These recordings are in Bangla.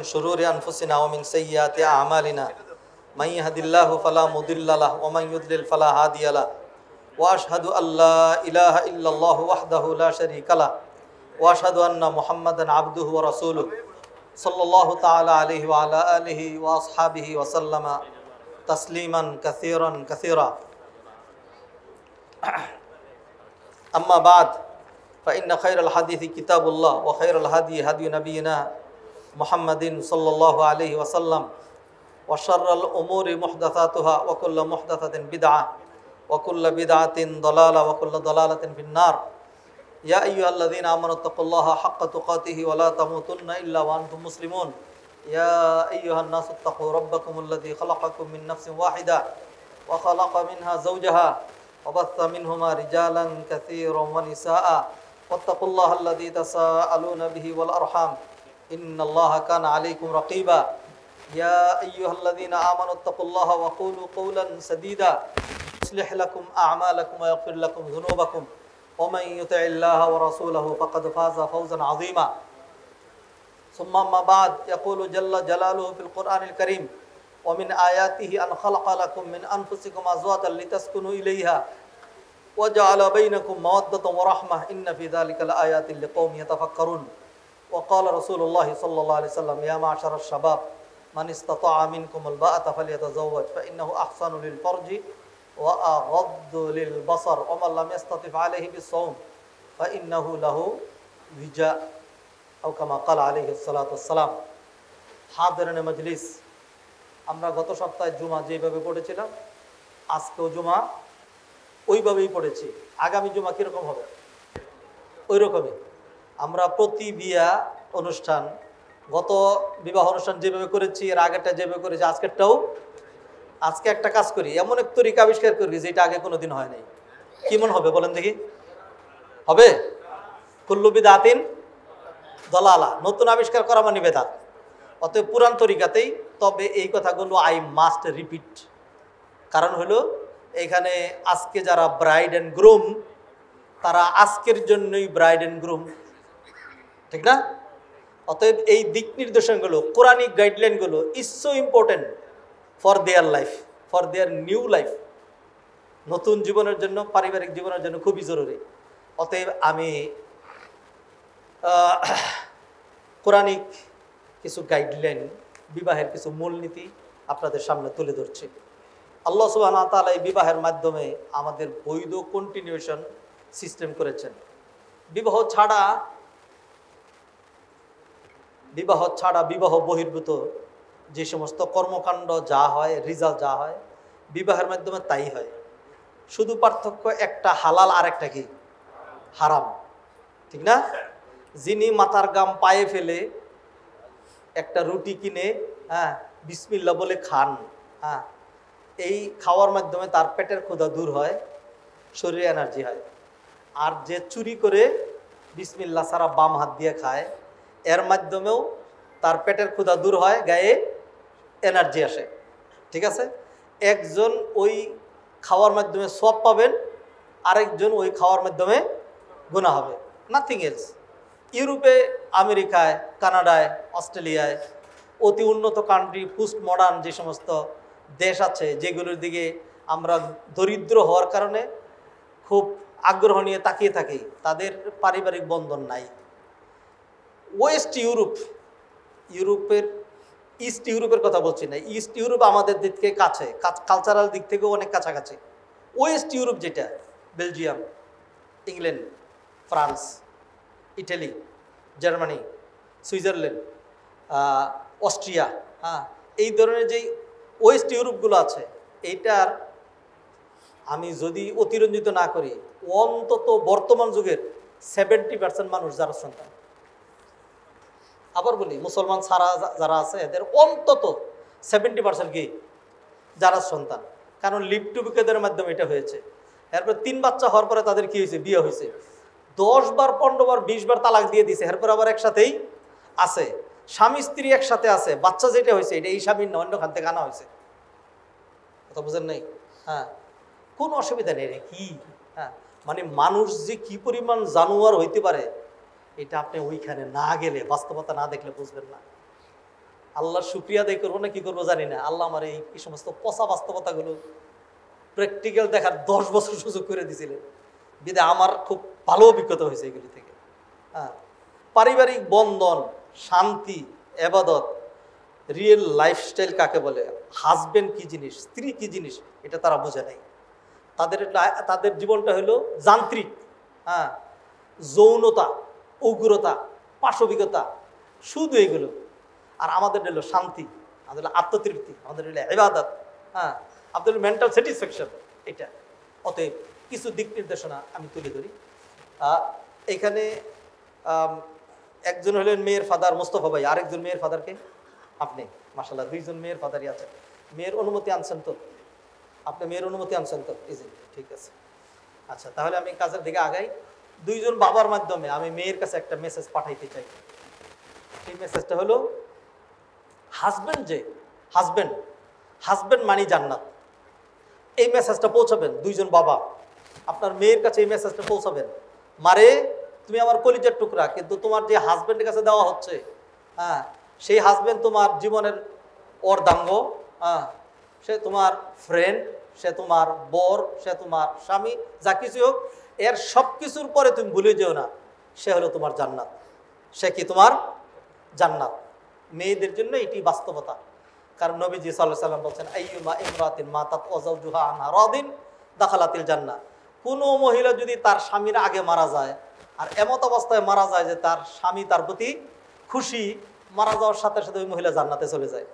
من شرور أنفسنا ومن سيئات أعمالنا من يهد الله فلا مضل له ومن يضلل فلا هادي له وأشهد أن لا إله إلا الله وحده لا شريك له وأشهد أن محمدا عبده ورسوله صلى الله تعالى عليه وعلى آله وأصحابه وسلم تسليما كثيرا كثيرا أما بعد فإن خير الحديث كتاب الله وخير الهدي هدي نبينا محمد صلى الله عليه وسلم وشر الأمور محدثاتها وكل محدثة بدعة وكل بدعة ضلالة وكل ضلالة في النار يا أيها الذين آمنوا اتقوا الله حق تقاته ولا تموتن إلا وأنتم مسلمون يا أيها الناس اتقوا ربكم الذي خلقكم من نفس واحدة وخلق منها زوجها وبث منهما رجالا كثيرا ونساء واتقوا الله الذي تساءلون به والأرحام إن الله كان عليكم رقيبا يا أيها الذين آمنوا اتقوا الله وقولوا قولا سديدا يصلح لكم أعمالكم ويغفر لكم ذنوبكم ومن يطع الله ورسوله فقد فاز فوزا عظيما ثم أما بعد يقول جل جلاله في القرآن الكريم ومن آياته أن خلق لكم من أنفسكم أزواجا لتسكنوا إليها وجعل بينكم مودة ورحمة إن في ذلك لآيات لقوم يتفكرون وقال رسول الله صلى الله عليه وسلم يا معشر الشباب من استطاع منكم الباءة فليتزوج فإنه أحسن للفرج وأغض للبصر ومن لم يستطع عليه بالصوم فإنه له وجاء أو كما قال عليه الصلاة والسلام حاضرين مجلس আমরা গত সপ্তাহে জুমা যেভাবে পড়েছিলাম আজকেও জুমা ওইভাবেই পড়েছি আগামী জুমা কিরকম হবে ওই রকমই আমরা প্রতি বিয়া অনুষ্ঠান গত বিবাহ অনুষ্ঠান যেভাবে করেছি এর আগেরটা যেভাবে করেছি আজকেরটাও আজকে একটা কাজ করি এমন এক তরিকা আবিষ্কার করি যেটা আগে কোনোদিন হয় নাই কেমন হবে বলেন দেখি হবে কুল্লু বিদআতিন দালালা নতুন আবিষ্কার করা মানে বেদাত অতএব পুরান তরিকাতেই তবে এই কথাগুলো আই মাস্ট রিপিট কারণ হলো এখানে আজকে যারা ব্রাইড অ্যান্ড গ্রুম তারা আজকের জন্যই ব্রাইড অ্যান্ড গ্রুম ঠিক না অতএব এই দিক নির্দেশনগুলো কোরআনিক গাইডলাইনগুলো is so important for their life for their new life নতুন জীবনের জন্য পারিবারিক জীবনের জন্য খুবই জরুরি অতএব আমি কোরআনিক কিছু গাইডলাইন বিবাহের কিছু মূলনীতি আপনাদের সামনে তুলে ধরছি আল্লাহ সুবহানাহু ওয়া তাআলা এই বিবাহের মাধ্যমে আমাদের বৈধ কন্টিনিউশন সিস্টেম করেছেন বিবাহ ছাড়া বিবাহ বহির্ভূত যে সমস্ত কর্মকাণ্ড যা হয় রিজাল্ট যা হয় বিবাহের মাধ্যমে তাই হয় শুধু পার্থক্য একটা হালাল আর একটা কি হারাম ঠিক না যিনি মাথার গাম পায়ে ফেলে একটা রুটি কিনে বিসমিল্লাহ বলে খান এই খাওয়ার মাধ্যমে তার পেটের ক্ষুধা দূর হয় শরীরে এনার্জি হয় আর যে চুরি করে বিসমিল্লাহ ছাড়া বাম হাত দিয়ে খায় এর মাধ্যমেও তার পেটের ক্ষুধা দূর হয় গায়ে এনার্জি আসে ঠিক আছে একজন ওই খাওয়ার মাধ্যমে সওয়াব পাবেন আরেকজন ওই খাওয়ার মাধ্যমে গুনাহ হবে নাথিং এলস ইউরোপে আমেরিকায় কানাডায় অস্ট্রেলিয়ায় অতি উন্নত কান্ট্রি পোস্ট মডার্ন যে সমস্ত দেশ আছে যেগুলোর দিকে আমরা দরিদ্র হওয়ার কারণে খুব আগ্রহ নিয়ে তাকিয়ে থাকি তাদের পারিবারিক বন্ধন নাই ওয়েস্ট ইউরোপের ইস্ট ইউরোপের কথা বলছি না ইস্ট ইউরোপ আমাদের দিক থেকে কাছে কালচারাল দিক থেকেও অনেক কাছাকাছি ওয়েস্ট ইউরোপ যেটা Belgium England France Italy Germany Switzerland Austria এই ধরনের যেই ওয়েস্ট ইউরোপগুলো আছে এইটার আমি যদি অতিরঞ্জিত না করি অন্তত বর্তমান যুগের 70% মানুষ যারা সন্তান আবার বলি মুসলমান ছাড়া যারা আছে এদের অন্তত 70% কি যারা সন্তান কারণ লিভ টু টুগেদারের মাধ্যমে এটা হয়েছে এরপর 3 বাচ্চা হওয়ার পরে তাদের কি হয়েছে বিয়ে হয়েছে 10 বার 15 বার 20 বার তালাক দিয়ে দিয়েছে এরপর আবার একসাথেই আছে স্বামী স্ত্রী একসাথে আছে বাচ্চা যেটা হয়েছে এটা এই স্বামীর না অন্য খান থেকে আনা হয়েছে কথা বুঝেন নাই কোনো অসুবিধা নেই রে কি মানে মানুষ যে কি পরিমাণ জানোয়ার হইতে পারে এটা আপনি ওইখানে না গেলে বাস্তবতা না দেখলে বুঝবেন না আল্লাহর শুকরিয়া আদায় করবো না কি করবো জানি না, আল্লাহ আমার এই সমস্ত পচা বাস্তবতাগুলো প্র্যাকটিক্যাল দেখার 10 বছর সুযোগ করে দিয়েছিলেন, বিদে আমার খুব ভালো অভিজ্ঞতা হয়েছে এগুলি থেকে। হ্যাঁ, পারিবারিক বন্ধন, শান্তি, এবাদত, রিয়েল লাইফস্টাইল কাকে বলে, হাজবেন্ড কি জিনিস, স্ত্রী কি জিনিস, এটা তারা বোঝে নাই। তাদের জীবনটা হলো যান্ত্রিক। হ্যাঁ, যৌনতা, উগ্রতা, পাশবিকতা, শুধু এগুলো। আর আমাদের হলো শান্তি, আমাদের হলো আত্মতৃপ্তি, আমাদের হলো ইবাদত। হ্যাঁ, আপনাদের মেন্টাল স্যাটিসফ্যাকশন এটা। অতএব কিছু দিক নির্দেশনা আমি তুলে ধরি। এখানে একজন হলেন মেয়ের ফাদার মোস্তফা ভাই, আরেকজন মেয়ের ফাদারকে আপনি। মাশাআল্লাহ, দুইজন মেয়ের ফাদারই আছেন। মেয়ের অনুমতি আনছেন তো? আপনি মেয়ের অনুমতি আনছেন তো? ঠিক আছে। আচ্ছা, তাহলে আমি কাজের দিকে আগাই। দুইজন বাবার মাধ্যমে আমি মেয়ের কাছে একটা মেসেজ পাঠাইতে চাই। এই মেসেজটা হলো, হাজবেন্ড মানি জান্নাত। এই মেসেজটা পৌঁছাবেন দুইজন বাবা, আপনার মেয়ের কাছে এই মেসেজটা পৌঁছাবেন। মারে, তুমি আমার কলিজার টুকরা, কিন্তু তোমার যে হাজবেন্ডের কাছে দেওয়া হচ্ছে, হ্যাঁ, সেই হাজবেন্ড তোমার জীবনের অর্ধাঙ্গ। হ্যাঁ, সে তোমার ফ্রেন্ড, সে তোমার বর, সে তোমার স্বামী, যা কিছু হোক, এর সব কিছুর পরে তুমি ভুলে যেও না, সে হলো তোমার জান্নাত। সে কি তোমার জান্নাত। মেয়েদের জন্য এটি বাস্তবতা। কারণ নবীজি সাল্লাল্লাহু আলাইহি ওয়াসাল্লাম বলছেন, আইয়ুমা ইমরাতিন মাতাত ওয়া যাওজুহা আনহা রাদিন দাখালাতিল জান্নাহ। কোনো মহিলা যদি তার স্বামীর আগে মারা যায়, আর এমত অবস্থায় মারা যায় যে তার স্বামী তার প্রতি খুশি, মারা যাওয়ার সাথে সাথে ওই মহিলা জান্নাতে চলে যায়।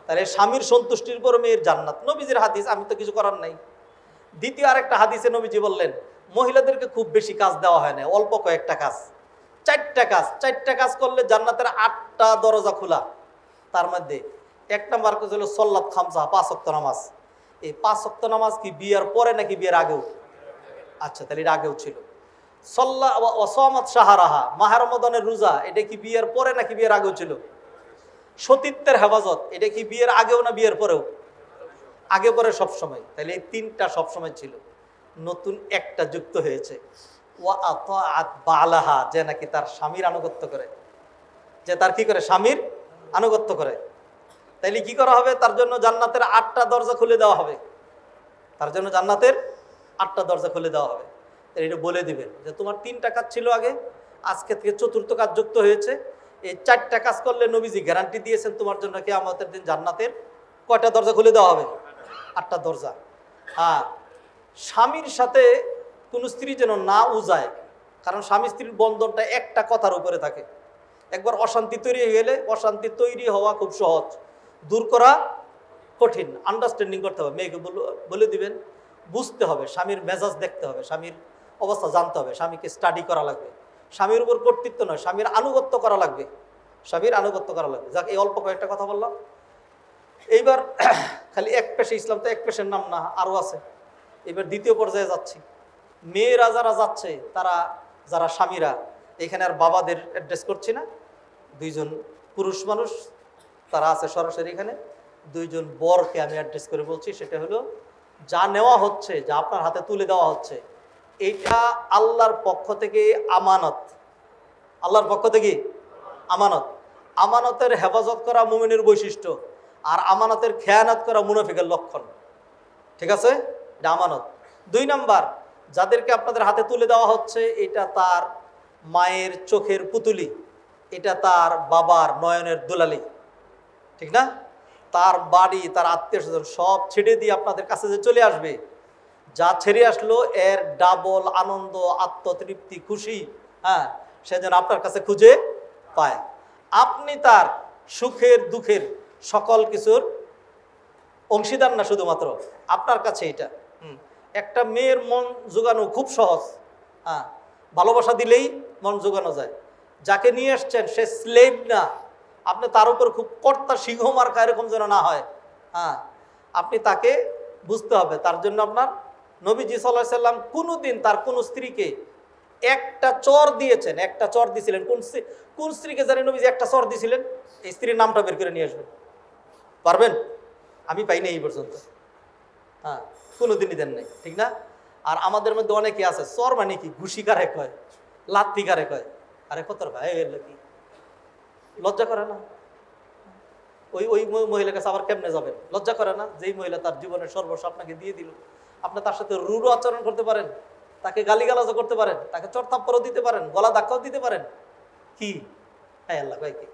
তাহলে স্বামীর সন্তুষ্টির পর মেয়ের জান্নাত, নবীজির হাদিস, আমি তো কিছু করার নাই। দ্বিতীয় আরেকটা হাদিসে নবীজি বললেন, মহিলাদেরকে খুব বেশি কাজ দেওয়া হয় না, অল্প কয়েকটা কাজ, 4টা কাজ করলে জান্নাতের 8টা দরজা খোলা। তার মধ্যে 1 নম্বর কাজ হলো সল্লাত খামসা, 5 ওয়াক্ত নামাজ। এই 5 ওয়াক্ত নামাজ কি বিয়ের পরে নাকি বিয়ের আগেও? আচ্ছা, তাহলে এর আগেও ছিল। সল্লা ওয়া সামাত শাহরাহা, মাহে রমাদানের রোজা, এটা কি বিয়ের পরে নাকি বিয়ের আগেও ছিল? সতীত্বের হেফাজত, এটা কি বিয়ের আগেও না বিয়ের পরেও? আগে পরে সব সময়। তাহলে এই 3টা সব সময় ছিল, নতুন একটা যুক্ত হয়েছে, ওয়া আতাআত বালাহা, যে নাকি তার স্বামীর আনুগত্য করে, যে তার কি করে, স্বামীর আনুগত্য করে। তাইলে কি করা হবে? তার জন্য জান্নাতের 8টা দরজা খুলে দেওয়া হবে। তার জন্য জান্নাতের 8টা দরজা খুলে দেওয়া হবে। এটা বলে দিবেন যে তোমার 3টা কাজ ছিল আগে, আজকে থেকে 4র্থ কাজ যুক্ত হয়েছে। এই 4টা কাজ করলে নবীজি গ্যারান্টি দিয়েছেন তোমার জন্য কিয়ামতের দিন জান্নাতের কয়টা দরজা খুলে দেওয়া হবে? 8টা দরজা। হ্যাঁ, স্বামীর সাথে কোনো স্ত্রী যেন না উজায়, কারণ স্বামী স্ত্রীর বন্ধনটা একটা কথার উপরে থাকে। একবার অশান্তি তৈরি হয়ে গেলে, অশান্তি তৈরি হওয়া খুব সহজ, দূর করা কঠিন। আন্ডারস্ট্যান্ডিং করতে হবে, মেয়েকে বলে দিবেন, বুঝতে হবে, স্বামীর মেজাজ দেখতে হবে, স্বামীর অবস্থা জানতে হবে, স্বামীকে স্টাডি করা লাগবে। স্বামীর উপর কর্তৃত্ব নয়, স্বামীর আনুগত্য করা লাগবে, স্বামীর আনুগত্য করা লাগবে। যাক, এই অল্প কয়েকটা কথা বললাম। এইবার খালি এক পেশে, ইসলাম তো এক পেশের নাম না, আরও আছে। এবার দ্বিতীয় পর্যায়ে যাচ্ছি। মেয়েরা যারা যাচ্ছে, তারা যারা স্বামীরা, এখানে আর বাবাদের অ্যাড্রেস করছি না, দুইজন পুরুষ মানুষ তারা আছে সরাসরি এখানে, দুইজন বরকে আমি অ্যাড্রেস করে বলছি। সেটা হলো, যা নেওয়া হচ্ছে, যা আপনার হাতে তুলে দেওয়া হচ্ছে, এটা আল্লাহর পক্ষ থেকে আমানত। আল্লাহর পক্ষ থেকে আমানত। আমানতের হেফাজত করা মুমিনের বৈশিষ্ট্য, আর আমানতের খেয়ানত করা মুনাফিকের লক্ষণ। ঠিক আছে, এটা আমানত। 2 নাম্বার, যাদেরকে আপনাদের হাতে তুলে দেওয়া হচ্ছে, এটা তার মায়ের চোখের পুতুলি, এটা তার বাবার নয়নের দুলালি, ঠিক না? তার বাড়ি, তার আত্মীয় স্বজন সব ছেড়ে দিয়ে আপনাদের কাছে যে চলে আসবে, যা ছেড়ে আসলো এর ডাবল আনন্দ, আত্মতৃপ্তি, খুশি, হ্যাঁ, সে যেন আপনার কাছে খুঁজে পায়। আপনি তার সুখের দুঃখের সকল কিছুর অংশীদার না, শুধুমাত্র আপনার কাছে এটা। একটা মেয়ের মন জোগানো খুব সহজ। হ্যাঁ, ভালোবাসা দিলেই মন জোগানো যায়। যাকে নিয়ে আসছেন সে স্লেভ না, আপনি তার উপর খুব কর্তা সিংহ মার্কা এরকম যেন না হয়। হ্যাঁ, আপনি তাকে বুঝতে হবে। তার জন্য আপনার নবীজি সাল্লাল্লাহু আলাইহি সাল্লাম কোনোদিন তার কোনো স্ত্রীকে একটা চর দিয়েছেন, একটা চর দিয়েছিলেন। কোন স্ত্রীকে জানি নবীজি একটা চর দিয়েছিলেন? এই স্ত্রীর নামটা বের করে নিয়ে আসবেন, পারবেন? আমি পাইনি এই পর্যন্ত। হ্যাঁ, কোনোদিনই দেন নাই, ঠিক না? আর আমাদের মধ্যে অনেকে আছে, চর মানে কি, ঘুষি কারে কয়, লাত্তি কারে কয়। আরে কত ভাই, কি লজ্জা করে না? ওই ওই মহিলার কাছে আবার কেমনে যাবেন? লজ্জা করে না? যেই মহিলা তার জীবনের সর্বস্ব আপনাকে দিয়ে দিল, আপনি তার সাথে রূঢ় আচরণ করতে পারেন, তাকে গালিগালাজও করতে পারেন, তাকে চড়থাপ্পড়ও দিতে পারেন, গলা ধাক্কাও দিতে পারেন। কি? হ্যাঁ আল্লাহ ভাই কি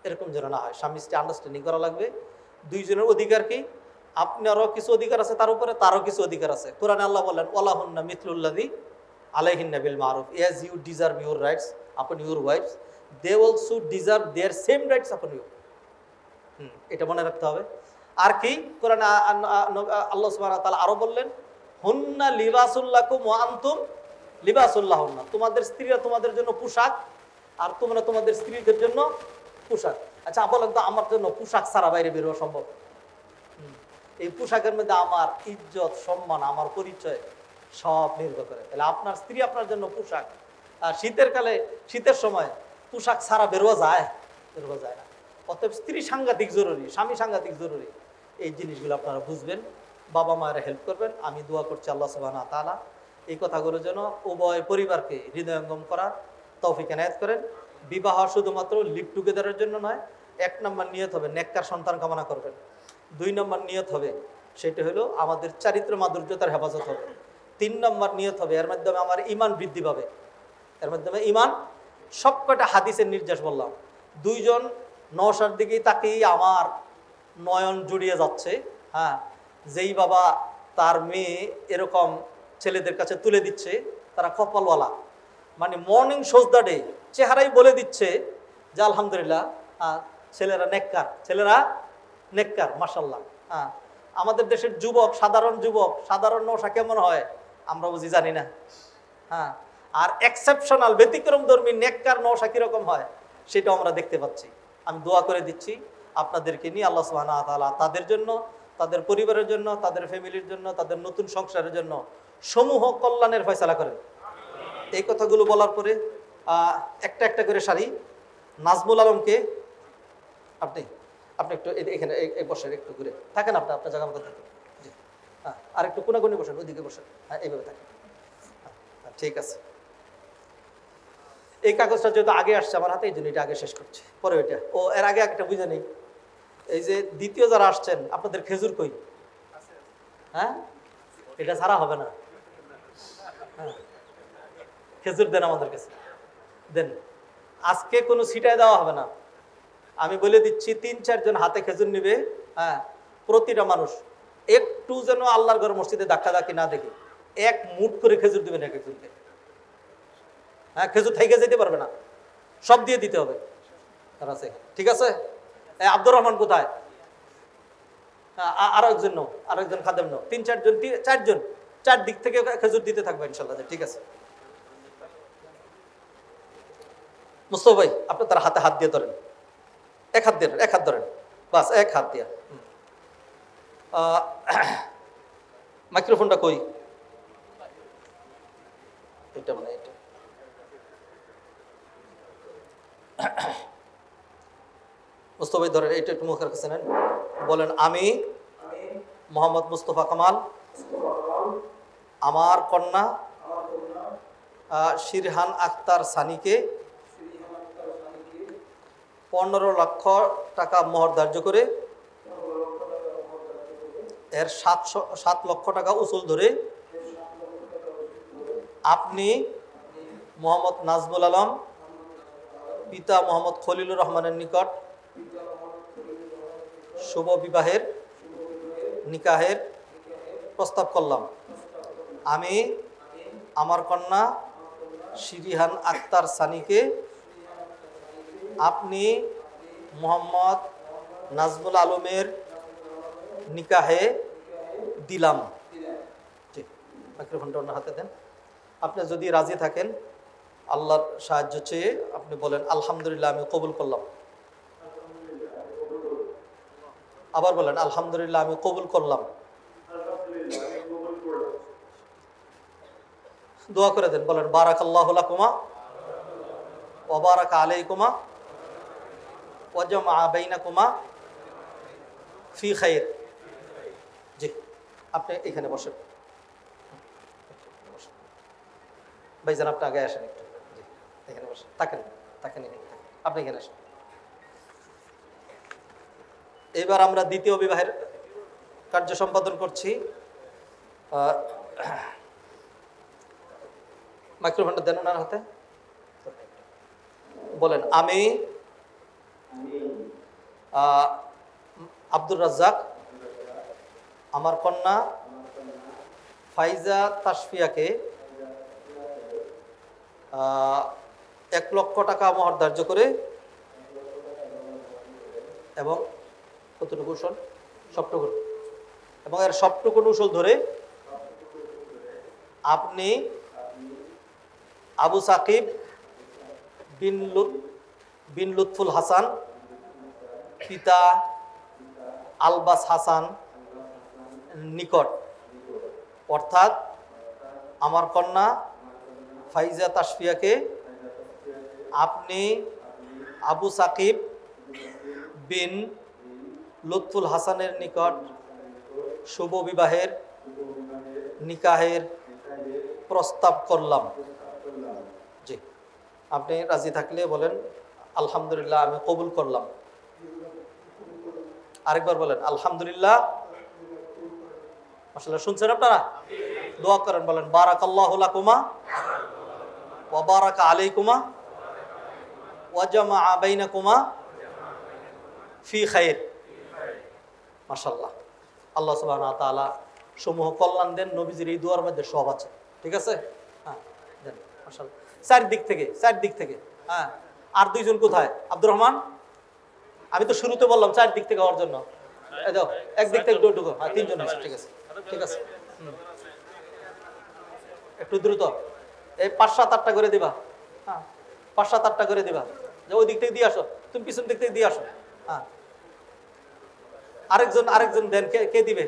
এরকম যেন না হয়। স্বামী স্ত্রী আন্ডারস্ট্যান্ডিং করা লাগবে। দুইজনের অধিকার কি? আপনারও কিছু অধিকার আছে তার উপরে, তারও কিছু অধিকার আছে। কোরআনে আল্লাহ বললেন ওয়ালাহুন্না মিথলুল্লাযী আলাইহিন্না বিল মারুফ, as you deserve your rights upon your wives, they also deserve their same rights upon you। এটা মনে রাখতে হবে। আর কি কোরআনে আল্লাহ সুবহানাহু ওয়া তাআলা আরো বললেন হুন্না লিবাসুল লাকুম ওয়া আনতুম লিবাসুল লাহুন্না, তোমাদের স্ত্রীরা তোমাদের জন্য পোশাক আর তোমরা তোমাদের স্ত্রীদের জন্য পোশাক। আচ্ছা বলেন তো, আমার জন্য পোশাক ছাড়া বাইরে বের হওয়া সম্ভব? এই পোশাকের মধ্যে আমার ইজ্জত, সম্মান, আমার পরিচয় সব নির্ভর করে। তাহলে আপনার স্ত্রী আপনার জন্য পোশাক। আর শীতের কালে, শীতের সময় পোশাক ছাড়া বেরোয়া যায়? বেরোয়া যায় না। অতএব স্ত্রী সাংঘাতিক জরুরি, স্বামী সাংঘাতিক জরুরি। এই জিনিসগুলো আপনারা বুঝবেন, বাবা মায়েরা হেল্প করবেন। আমি দোয়া করছি আল্লাহ সুবহানাহু ওয়া তাআলা এই কথাগুলো যেন উভয় পরিবারকে হৃদয়ঙ্গম করার তৌফিক এনায়েত করেন। বিবাহ শুধুমাত্র লিভ টুগেদারের জন্য নয়। 1 নম্বর নিয়ত হবে নেককার সন্তান কামনা করবেন। 2 নম্বর নিয়ত হবে সেটা হলো আমাদের চারিত্র মাধুর্যতার হেফাজত হবে। 3 নম্বর নিয়ত হবে এর মাধ্যমে আমার ইমান বৃদ্ধি পাবে, এর মাধ্যমে ইমান। সবকটা হাদিসের নির্দেশ বললাম। 2 জন নওশার দিকেই তাকিয়ে আমার নয়ন জুড়িয়ে যাচ্ছে। হ্যাঁ, যেই বাবা তার মেয়ে এরকম ছেলেদের কাছে তুলে দিচ্ছে তারা কপালওয়ালা। মানে মর্নিং সোজদা ডে চেহারাই বলে দিচ্ছে যে আলহামদুলিল্লাহ ছেলেরা নেককার, ছেলেরা নেককার, মাশাআল্লাহ। হ্যাঁ, আমাদের দেশের যুবক, সাধারণ নওশা কেমন হয় আমরা বুঝি জানি না। হ্যাঁ, আর এক্সেপশনাল ব্যতিক্রম ধর্মী নেককার নওশা কিরকম হয় সেটাও আমরা দেখতে পাচ্ছি। আমি দোয়া করে দিচ্ছি আপনাদেরকে নিয়ে আল্লাহ সুবহানাহু ওয়া তাআলা তাদের জন্য, তাদের পরিবারের জন্য, তাদের ফ্যামিলির জন্য, তাদের নতুন সংসারের জন্য সমূহ কল্যাণের ফয়সালা করেন। এই কথাগুলো বলার পরে একটা একটা করে সারি। নাজমুল আলমকে আপনি আপনি একটু এখানে বসেন, একটু ঘুরে থাকেন, আপনার জায়গা মতো থাকেন। জি হ্যাঁ, আর একটু কোনাকুনি বসেন, ওইদিকে বসেন। হ্যাঁ, এইভাবে থাকেন। হ্যাঁ, ঠিক আছে। এই কাগজটা যেহেতু আগে আসছে আমার হাতে, এই জন্য এটা আগে শেষ করছি, পরে ওইটা। ও এর আগে একটা বুঝে নেই, এই যে দ্বিতীয় যারা আসছেন আপনাদের খেজুর কই? হ্যাঁ, এটা ছাড়া হবে না। হ্যাঁ, খেজুর দেন আমাদের কাছে, দেন। আজকে কোনো ছিটায় দেওয়া হবে না, আমি বলে দিচ্ছি। 3-4 জন হাতে খেজুর নিবে। হ্যাঁ, প্রতিটা মানুষ একটু যেন আল্লাহর ঘর মসজিদে ধাক্কি না দেখে 1 মুঠ করে খেজুর দিবেন এক একজনকে। হ্যাঁ, খেজুর থেকে যেতে পারবে না, সব দিয়ে দিতে হবে। আছে, ঠিক আছে? আব্দুর রহমান কোথায়? আরো একজন খাদেম নাও। 3-4 জন, 4 জন 4 দিক থেকে খেজুর দিতে থাকবে ইনশাল্লাহ। ঠিক আছে মুস্তফা ভাই, আপনি তার হাতে হাত দিয়ে ধরেন, এক হাত ধরেন, বাস 1 হাত দিয়া। মাইক্রোফোনটা কই? এটা মানে এটা মুস্তফা ভাই ধরেন, এটা একটু মুখের কাছে নেন, বলেন আমি মোহাম্মদ মুস্তফা কামাল আমার কন্যা শিরহান আক্তার সানিকে 15 লক্ষ টাকা মোহর ধার্য করে এর 7 লক্ষ টাকা উসুল ধরে আপনি মোহাম্মদ নাজমুল আলম পিতা মোহাম্মদ খলিলুর রহমানের নিকট শুভ বিবাহের নিকাহের প্রস্তাব করলাম। আমি আমার কন্যা শিরিহান আক্তার সানিকে আপনি মোহাম্মদ নাজমুল আলমের নিকাহে দিলাম। ঠিক, মাইক্রোফোনটা ওনার হাতে দেন। আপনি যদি রাজি থাকেন আল্লাহর সাহায্য চেয়ে আপনি বলেন আলহামদুলিল্লাহ আমি কবুল করলাম। আবার বলেন আলহামদুলিল্লাহ আমি কবুল করলাম। দোয়া করে দেন, বলেন বারাকাল্লাহু লাকুমা ওয়া বারাকা আলাইকুমা ওয়া জামআ বাইনাকুমা ফি খাইর। জি, আপনি এখানে বসেন। ভাইজান আপনি আগে আসেন একটু। জি, এখানে বসেন, থাকেন এখানে, আপনি এখানে আসেন। এবার আমরা দ্বিতীয় বিবাহের কার্য সম্পাদন করছি। মাইক্রোফোনটা দেন ওনার হাতে, বলেন। আমি আব্দুর রাজ্জাক আমার কন্যা ফাইজা তাসফিয়াকে 1 লক্ষ টাকা মোহর ধার্য করে এবং কতটুকু উসল, সবটুকু, এবং এর সবটুকু উসল ধরে আপনি আবু সাকিব বিন লুৎফুল হাসান পিতা আলবাস হাসান নিকট, অর্থাৎ আমার কন্যা ফাইজা তাসফিয়াকে আপনি আবু সাকিব বিন লুৎফুল হাসানের নিকট শুভ বিবাহের নিকাহের প্রস্তাব করলাম। জি, আপনি রাজি থাকলে বলেন আলহামদুলিল্লাহ, আমি কবুল করলাম। আরেকবার বলেন আলহামদুলিল্লাহ। মাশাআল্লাহ, শুনছেন আপনারা? দোয়া করেন, বলেন বারাকাল্লাহু লাকুমা ওয়া বারাকা আলাইকুমা ওয়া জামাআ বাইনাকুমা ফি খাইর। মাশাআল্লাহ, আল্লাহ সুবহানাহু ওয়া তাআলা সমূহ কল্যাণ দেন। নবীজির এই দুয়ার মধ্যে সব আছে, ঠিক আছে? হ্যাঁ, দেন। মাশাআল্লাহ, চারদিক থেকে। হ্যাঁ, আর দুইজন কোথায়? আব্দুর রহমান, আমি তো শুরুতে বললাম চারদিক থেকে হওয়ার জন্য। এই দাও, একদিক থেকে ঢুকো। হ্যাঁ, তিনজন আছে, ঠিক আছে। একটু দ্রুত, এই 5-7-8টা করে দিবা। হ্যাঁ, 5-7-8টা করে দিবা। যে ওই দিক থেকে দিয়ে আসো, তুমি পিছন দিক থেকে দিয়ে আসো। হ্যাঁ, আরেকজন দেন, কে দিবে?